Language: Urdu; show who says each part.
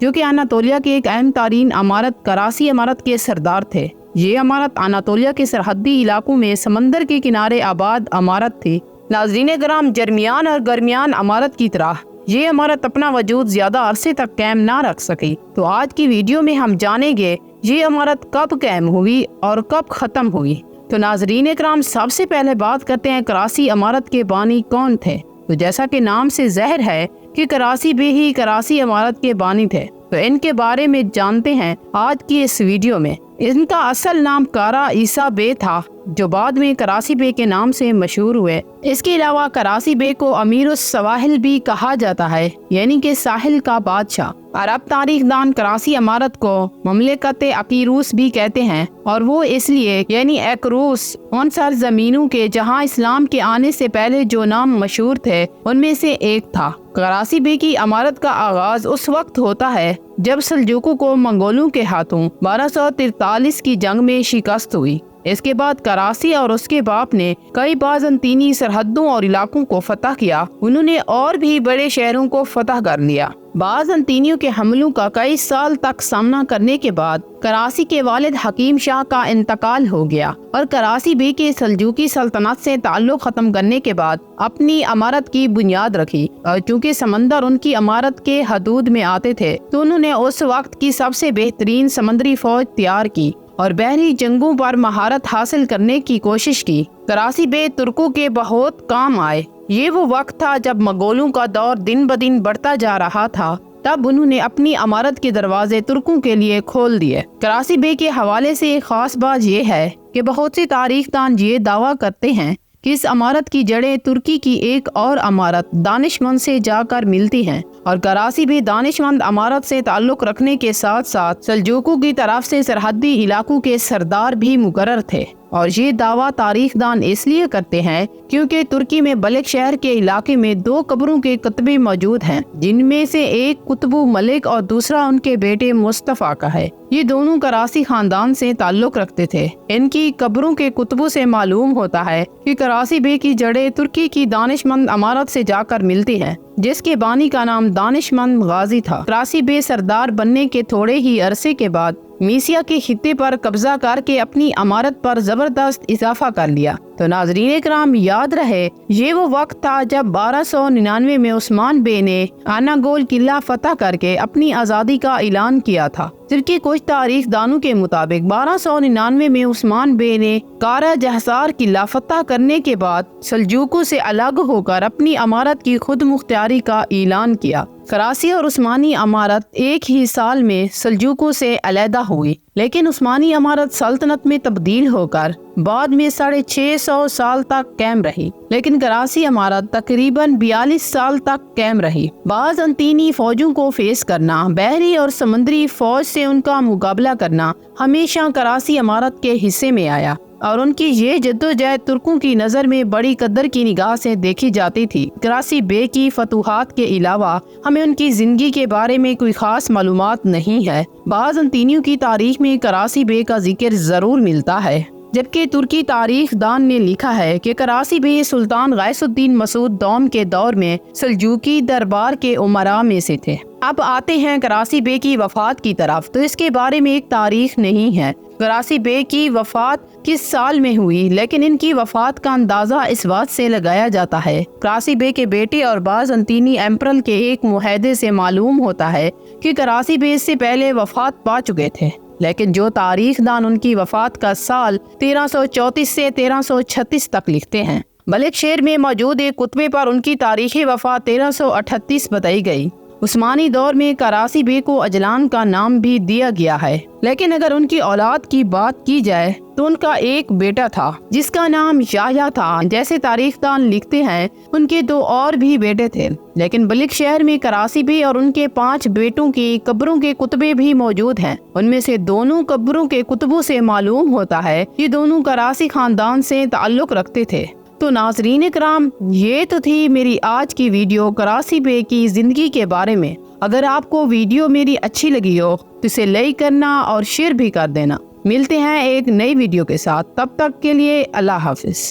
Speaker 1: جو کہ اناطولیہ کی ایک اہم ترین عمارت کراسی عمارت کے سردار تھے۔ یہ عمارت اناطولیہ کے سرحدی علاقوں میں سمندر کے کنارے آباد عمارت تھی۔ ناظرین کرام، درمیان اور درمیان عمارت کی طرح یہ عمارت اپنا وجود زیادہ عرصے تک قائم نہ رکھ سکی۔ تو آج کی ویڈیو میں ہم جانیں گے یہ عمارت کب قائم ہوئی اور کب ختم ہوئی۔ تو ناظرین کرام، سب سے پہلے بات کرتے ہیں کراسی عمارت کے بانی کون تھے۔ تو جیسا کہ نام سے ظاہر ہے کہ کراسی بے ہی کراسی عمارت کے بانی تھے، تو ان کے بارے میں جانتے ہیں آج کی اس ویڈیو میں۔ ان کا اصل نام کارا عیسیٰ بے تھا، جو بعد میں کراسی بے کے نام سے مشہور ہوئے۔ اس کے علاوہ کراسی بے کو امیر السواحل بھی کہا جاتا ہے، یعنی کہ ساحل کا بادشاہ۔ عرب تاریخ دان کراسی عمارت کو مملکت اقیروس بھی کہتے ہیں، اور وہ اس لیے یعنی ایکروس ان سرزمینوں کے جہاں اسلام کے آنے سے پہلے جو نام مشہور تھے ان میں سے ایک تھا۔ کراسی بے کی عمارت کا آغاز اس وقت ہوتا ہے جب سلجوقوں کو منگولوں کے ہاتھوں 1243 کی جنگ میں شکست ہوئی۔ اس کے بعد کراسی اور اس کے باپ نے کئی بازنطینی سرحدوں اور علاقوں کو فتح کیا۔ انہوں نے اور بھی بڑے شہروں کو فتح کر لیا۔ بازنطینیوں کے حملوں کا کئی سال تک سامنا کرنے کے بعد کراسی کے والد حکیم شاہ کا انتقال ہو گیا، اور کراسی بے کے سلجوقی سلطنت سے تعلق ختم کرنے کے بعد اپنی عمارت کی بنیاد رکھی۔ اور چونکہ سمندر ان کی عمارت کے حدود میں آتے تھے، تو انہوں نے اس وقت کی سب سے بہترین سمندری فوج تیار کی اور بحری جنگوں پر مہارت حاصل کرنے کی کوشش کی۔ کراسی بے ترکوں کے بہت کام آئے۔ یہ وہ وقت تھا جب منگولوں کا دور دن بدن بڑھتا جا رہا تھا، تب انہوں نے اپنی عمارت کے دروازے ترکوں کے لیے کھول دیے۔ کراسی بے کے حوالے سے ایک خاص بات یہ ہے کہ بہت سے تاریخ دان یہ دعویٰ کرتے ہیں کہ اس عمارت کی جڑیں ترکی کی ایک اور عمارت دانشمند سے جا کر ملتی ہیں، اور کراسی بھی دانشمند عمارت سے تعلق رکھنے کے ساتھ ساتھ سلجوقوں کی طرف سے سرحدی علاقوں کے سردار بھی مقرر تھے۔ اور یہ دعویٰ تاریخ دان اس لیے کرتے ہیں کیونکہ ترکی میں بلخ شہر کے علاقے میں 2 قبروں کے کتبے موجود ہیں، جن میں سے ایک قطب ملک اور دوسرا ان کے بیٹے مصطفیٰ کا ہے۔ یہ دونوں کراسی خاندان سے تعلق رکھتے تھے۔ ان کی قبروں کے کتبوں سے معلوم ہوتا ہے کہ کراسی بے کی جڑیں ترکی کی دانشمند عمارت سے جا کر ملتی ہیں، جس کے بانی کا نام دانشمند غازی تھا۔ کراسی بے سردار بننے کے تھوڑے ہی عرصے کے بعد میسیا کے خطے پر قبضہ کر کے اپنی عمارت پر زبردست اضافہ کر لیا۔ تو ناظرین کرام، یاد رہے یہ وہ وقت تھا جب 1299 میں عثمان بے نے اناگول قلعہ فتح کر کے اپنی آزادی کا اعلان کیا تھا۔ جبکہ کچھ تاریخ دانوں کے مطابق 1299 میں عثمان بے نے کارا جہسار قلعہ فتح کرنے کے بعد سلجوقوں سے الگ ہو کر اپنی عمارت کی خود مختاری کا اعلان کیا۔ کراسی اور عثمانی عمارت ایک ہی سال میں سلجوقوں سے علیحدہ ہوئی، لیکن عثمانی عمارت سلطنت میں تبدیل ہو کر بعد میں 650 سال تک قائم رہی، لیکن کراسی عمارت تقریباً 42 سال تک قائم رہی۔ بازنطینی فوجوں کو فیس کرنا، بحری اور سمندری فوج سے ان کا مقابلہ کرنا ہمیشہ کراسی عمارت کے حصے میں آیا، اور ان کی یہ جدوجہد ترکوں کی نظر میں بڑی قدر کی نگاہ سے دیکھی جاتی تھی۔ کراسی بے کی فتوحات کے علاوہ ہمیں ان کی زندگی کے بارے میں کوئی خاص معلومات نہیں ہے۔ بازنطینیوں کی تاریخ میں کراسی بے کا ذکر ضرور ملتا ہے، جبکہ ترکی تاریخ دان نے لکھا ہے کہ کراسی بے سلطان غیاث الدین مسعود دوم کے دور میں سلجوقی دربار کے امراء میں سے تھے۔ اب آتے ہیں کراسی بے کی وفات کی طرف۔ تو اس کے بارے میں ایک تاریخ نہیں ہے کراسی بے کی وفات کس سال میں ہوئی، لیکن ان کی وفات کا اندازہ اس بات سے لگایا جاتا ہے۔ کراسی بے کے بیٹے اور بازنطینی ایمپرل کے ایک معاہدے سے معلوم ہوتا ہے کہ کراسی بے اس سے پہلے وفات پا چکے تھے، لیکن جو تاریخ دان ان کی وفات کا سال 1334 سے 1336 تک لکھتے ہیں۔ بلخ شہر میں موجود ایک کتبے پر ان کی تاریخی وفات 1338 بتائی گئی۔ عثمانی دور میں کراسی بے کو اجلان کا نام بھی دیا گیا ہے، لیکن اگر ان کی اولاد کی بات کی جائے تو ان کا ایک بیٹا تھا جس کا نام یحییٰ تھا۔ جیسے تاریخ دان لکھتے ہیں ان کے 2 اور بھی بیٹے تھے، لیکن بلخ شہر میں کراسی بے اور ان کے 5 بیٹوں کی قبروں کے کتبے بھی موجود ہیں۔ ان میں سے دونوں قبروں کے کتبوں سے معلوم ہوتا ہے یہ دونوں کراسی خاندان سے تعلق رکھتے تھے۔ تو ناظرین کرام، یہ تو تھی میری آج کی ویڈیو کراسی بے کی زندگی کے بارے میں۔ اگر آپ کو ویڈیو میری اچھی لگی ہو تو اسے لائک کرنا اور شیئر بھی کر دینا۔ ملتے ہیں ایک نئی ویڈیو کے ساتھ، تب تک کے لیے اللہ حافظ۔